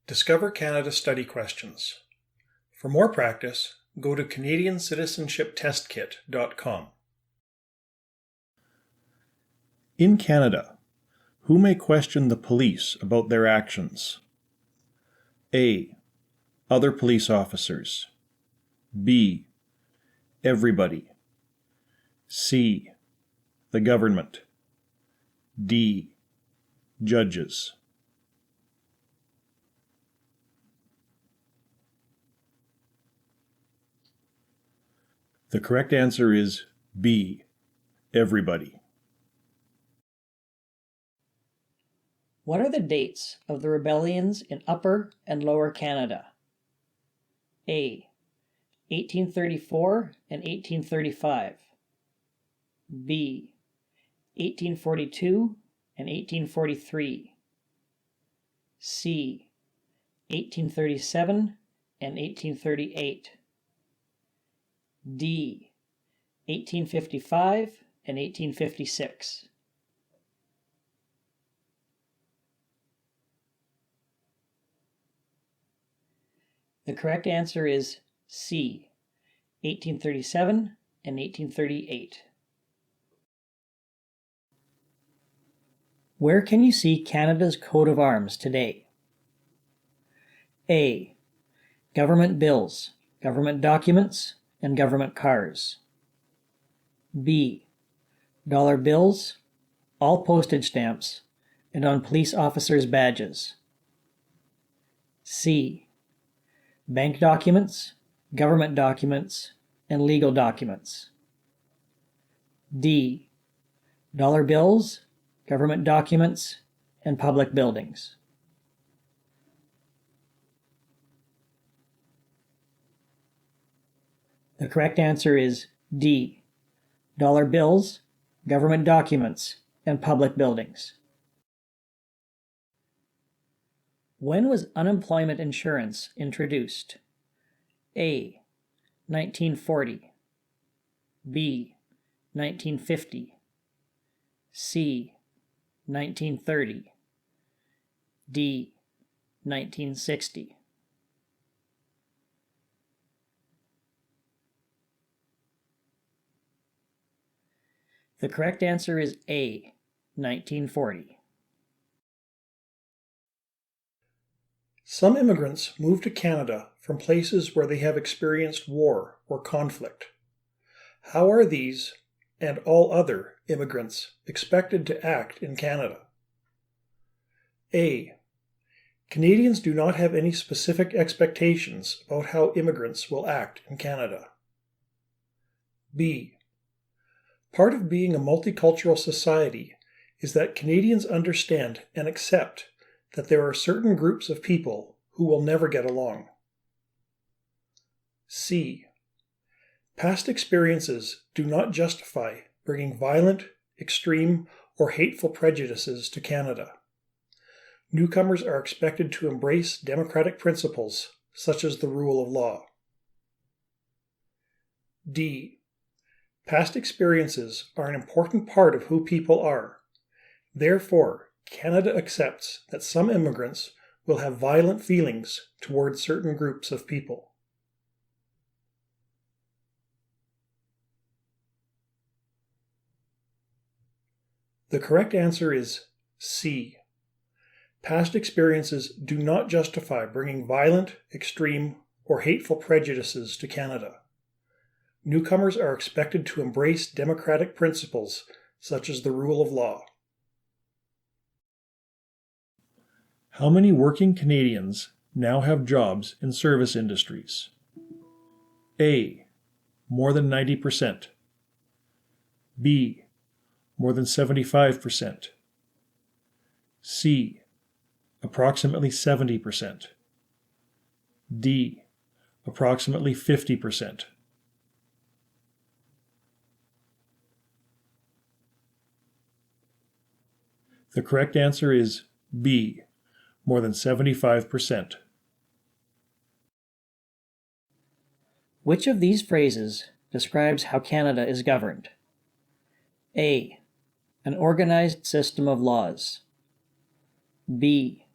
Discover Canada study questions. For more practice, go to CanadianCitizenshipTestKit.com. In Canada, who may question the police about their actions? A. Other police officers. B. Everybody. C. The government. D. Judges. The correct answer is B. Everybody. What are the dates of the rebellions in Upper and Lower Canada? A. 1834 and 1835. B. 1842 and 1843. C. 1837 and 1838. D. 1855 and 1856. The correct answer is C. 1837 and 1838. Where can you see Canada's coat of arms today? A. Government bills, government documents, and government cars. B. Dollar bills, all postage stamps, and on police officers' badges. C. Bank documents, government documents, and legal documents. D. Dollar bills, government documents, and public buildings. The correct answer is D. Dollar bills, government documents, and public buildings. When was unemployment insurance introduced? A. 1940. B. 1950. C. 1930. D. 1960. The correct answer is A. 1940. Some immigrants move to Canada from places where they have experienced war or conflict. How are these and all other immigrants expected to act in Canada? A. Canadians do not have any specific expectations about how immigrants will act in Canada. B. Part of being a multicultural society is that Canadians understand and accept that there are certain groups of people who will never get along. C. Past experiences do not justify bringing violent, extreme, or hateful prejudices to Canada. Newcomers are expected to embrace democratic principles such as the rule of law. D. Past experiences are an important part of who people are. Therefore, Canada accepts that some immigrants will have violent feelings towards certain groups of people. The correct answer is C. Past experiences do not justify bringing violent, extreme, or hateful prejudices to Canada. Newcomers are expected to embrace democratic principles such as the rule of law. How many working Canadians now have jobs in service industries? A. More than 90%. B. More than 75%. C. Approximately 70%. D. Approximately 50%. The correct answer is B. More than 75%. Which of these phrases describes how Canada is governed? A. An organized system of laws. B.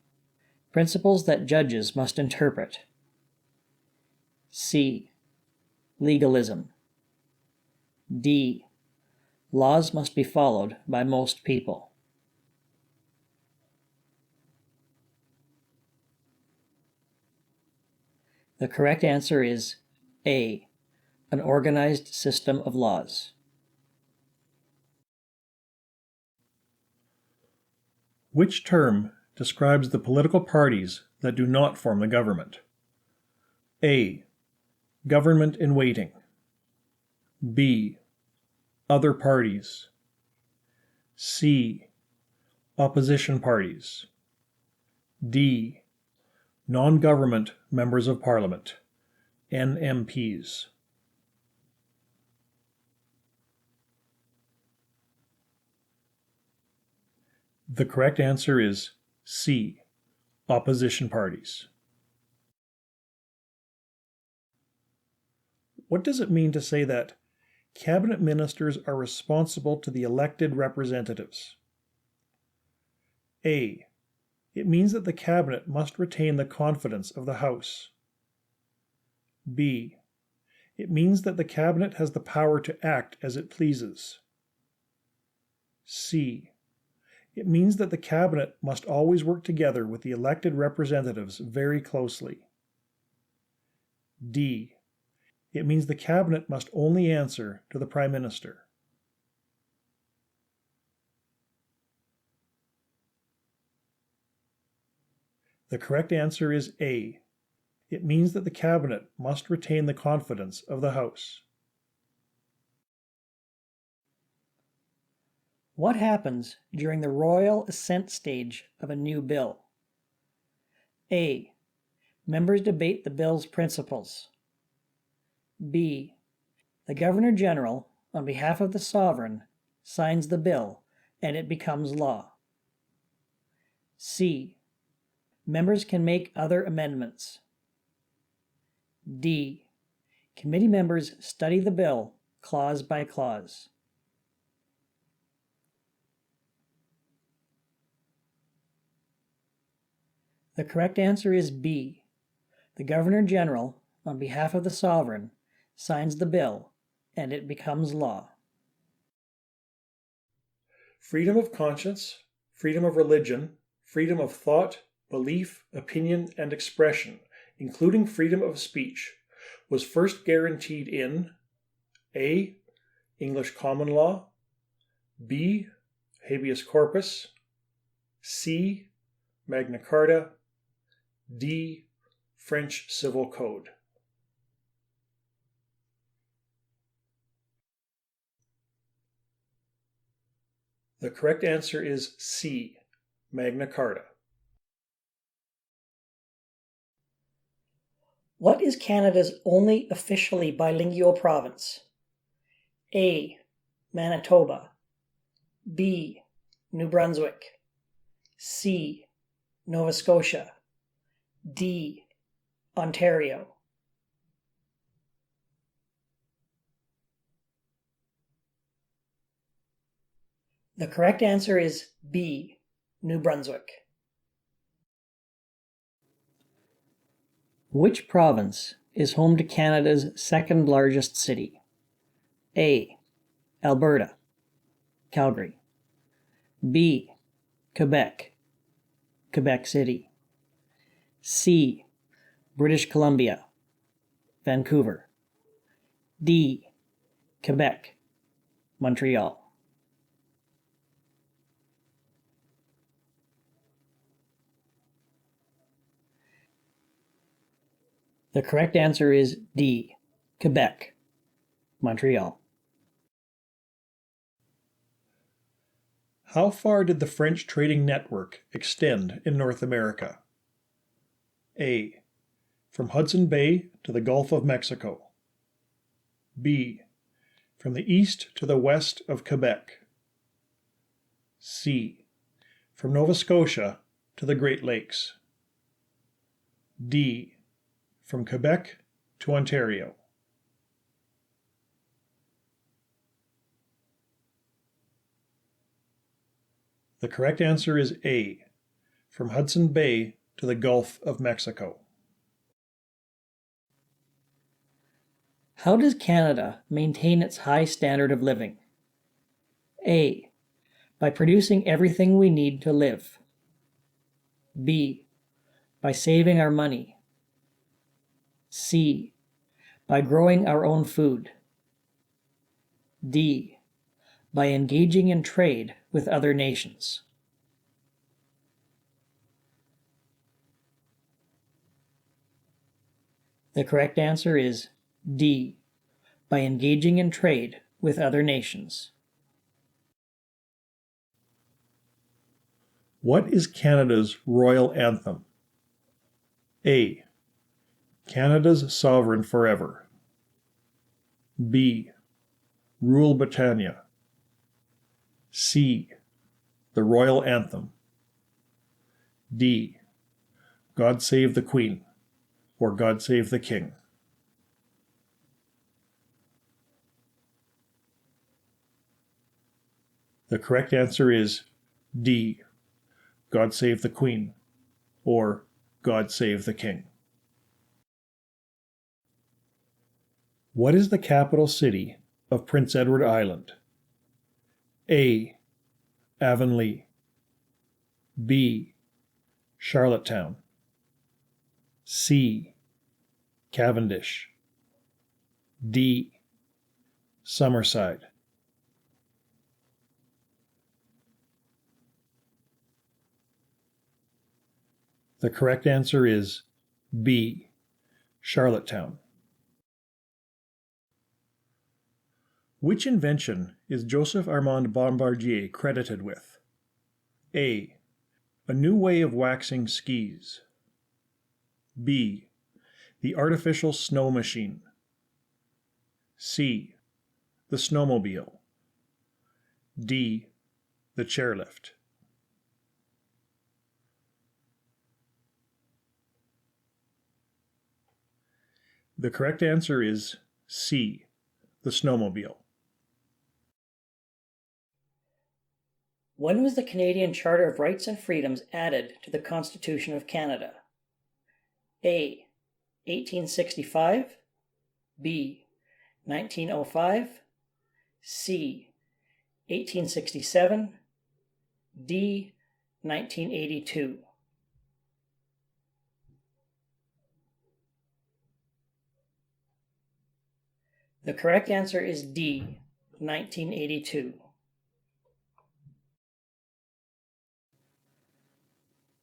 Principles that judges must interpret. C. Legalism. D. Laws must be followed by most people. The correct answer is A. An organized system of laws. Which term describes the political parties that do not form the government? A. Government in waiting. B. Other parties. C. Opposition parties. D. Non-government members of parliament, NMPs. The correct answer is C. Opposition parties. What does it mean to say that cabinet ministers are responsible to the elected representatives? A. It means that the cabinet must retain the confidence of the House. B. It means that the cabinet has the power to act as it pleases. C. It means that the cabinet must always work together with the elected representatives very closely. D. It means the cabinet must only answer to the Prime Minister. The correct answer is A. It means that the cabinet must retain the confidence of the House. What happens during the royal assent stage of a new bill? A. Members debate the bill's principles. B. The Governor-General, on behalf of the Sovereign, signs the bill and it becomes law. C. Members can make other amendments. D. Committee members study the bill clause by clause. The correct answer is B. The Governor-General, on behalf of the Sovereign, signs the bill and it becomes law. Freedom of conscience, freedom of religion, freedom of thought, belief, opinion, and expression, including freedom of speech, was first guaranteed in A. English common law, B. Habeas corpus, C. Magna Carta, D. French Civil Code. The correct answer is C. Magna Carta. What is Canada's only officially bilingual province? A. Manitoba. B. New Brunswick. C. Nova Scotia. D. Ontario. The correct answer is B. New Brunswick. Which province is home to Canada's second largest city? A. Alberta, Calgary. B. Quebec, Quebec City. C. British Columbia, Vancouver. D. Quebec, Montreal. The correct answer is D. Quebec, Montreal. How far did the French trading network extend in North America? A. From Hudson Bay to the Gulf of Mexico. B. From the east to the west of Quebec. C. From Nova Scotia to the Great Lakes. D. From Quebec to Ontario. The correct answer is A. From Hudson Bay to the Gulf of Mexico? How does Canada maintain its high standard of living? A. By producing everything we need to live. B. By saving our money. C. By growing our own food. D. By engaging in trade with other nations. The correct answer is D. By engaging in trade with other nations. What is Canada's royal anthem? A. Canada's Sovereign Forever. B. Rule Britannia. C. The Royal Anthem. D. God Save the Queen, or God Save the King. The correct answer is D. God Save the Queen, or God Save the King. What is the capital city of Prince Edward Island? A. Avonlea. B. Charlottetown. C. Cavendish. D. Summerside. The correct answer is B. Charlottetown. Which invention is Joseph Armand Bombardier credited with? A. A new way of waxing skis. B. The artificial snow machine. C. The snowmobile. D. The chairlift. The correct answer is C. The snowmobile. When was the Canadian Charter of Rights and Freedoms added to the Constitution of Canada? A. 1865. B. 1905. C. 1867. D. 1982. The correct answer is D. 1982.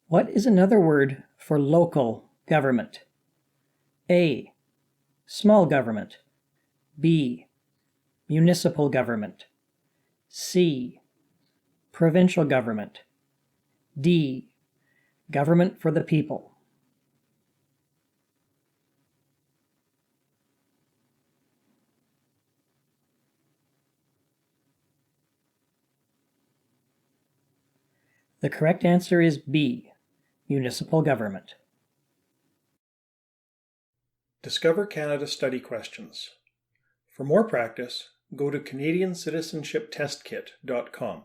What is another word for local government? A. Small government. B. Municipal government. C. Provincial government. D. Government for the people. The correct answer is B. Municipal government. Discover Canada study questions. For more practice, go to CanadianCitizenshipTestKit.com.